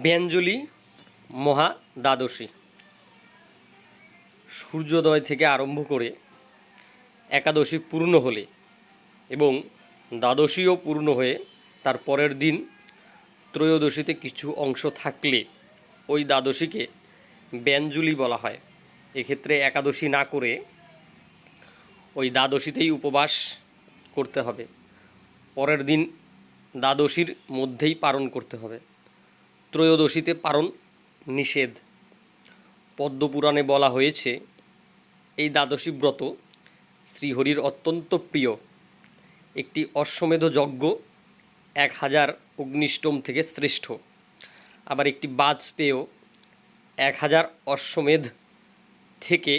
ব্যঞ্জলি মহা দ্বাদশী সূর্যোদয় থেকে আরম্ভ করে একাদশী পূর্ণ হলে এবং দ্বাদশীও পূর্ণ হয়ে তার পরের দিন ত্রয়োদশীতে কিছু অংশ থাকলে ওই দ্বাদশীকে ব্যঞ্জলি বলা হয়। এক্ষেত্রে একাদশী না করে ওই দ্বাদশীতেই উপবাস করতে হবে, পরের দিন দ্বাদশীর মধ্যেই পালন করতে হবে। ত্রয়োদশীতে পালন নিষেধ। পদ্মপুরাণে বলা হয়েছে এই দ্বাদশী ব্রত শ্রীহরির অত্যন্ত প্রিয়। একটি অশ্বমেধ যজ্ঞ 1000 অগ্নিষ্টম থেকে শ্রেষ্ঠ, আবার একটি বাজপেয় 1000 অশ্বমেধ থেকে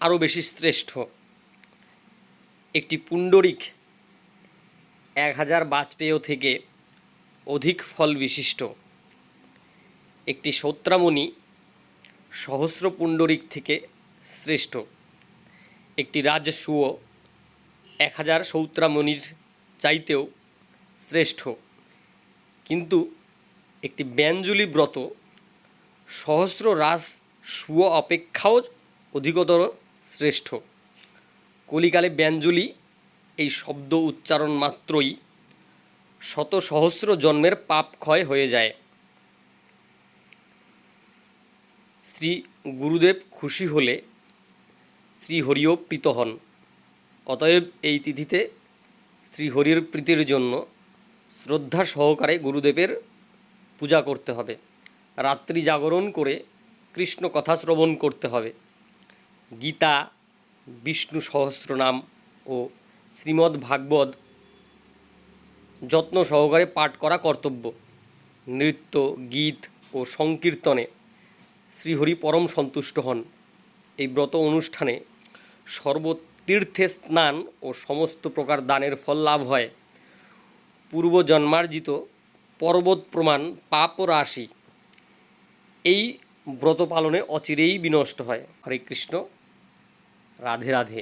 আরও বেশি শ্রেষ্ঠ। একটি পুণ্ডরিক 1000 বাজপেয় থেকে অধিক ফল বিশিষ্ট। একটি সৌত্রামণি সহস্র পুণ্ডরিক থেকে শ্রেষ্ঠ। একটি রাজসূয় 1000 সৌত্রামণির চাইতেও শ্রেষ্ঠ। কিন্তু একটি ব্যঞ্জলি ব্রত সহস্র রাজসূয় অপেক্ষাও অধিকতর শ্রেষ্ঠ। কলিকালে ব্যঞ্জলি এই শব্দ উচ্চারণ মাত্রই শত সহস্র জন্মের পাপ ক্ষয় হয়ে যায়। শ্রী গুরুদেব খুশি হলে শ্রীহরিও প্রীত হন। অতএব এই তিথিতে শ্রীহরির প্রীতির জন্য শ্রদ্ধা সহকারে গুরুদেবের পূজা করতে হবে। রাত্রি জাগরণ করে কৃষ্ণ কথা শ্রবণ করতে হবে। গীতা, বিষ্ণু সহস্রনাম ও শ্রীমদ্ ভাগবত যত্ন সহকারে পাঠ করা কর্তব্য। নৃত্য, গীত ও সংকীর্তনে শ্রীহরি পরম সন্তুষ্ট হন। এই ব্রত অনুষ্ঠানে সর্বতীর্থে স্নান ও সমস্ত প্রকার দানের ফল লাভ হয়। পূর্বজন্মার্জিত পর্বত প্রমাণ পাপ রাশি এই ব্রত পালনে অচিরেই বিনষ্ট হয়। হরে কৃষ্ণ, রাধে রাধে।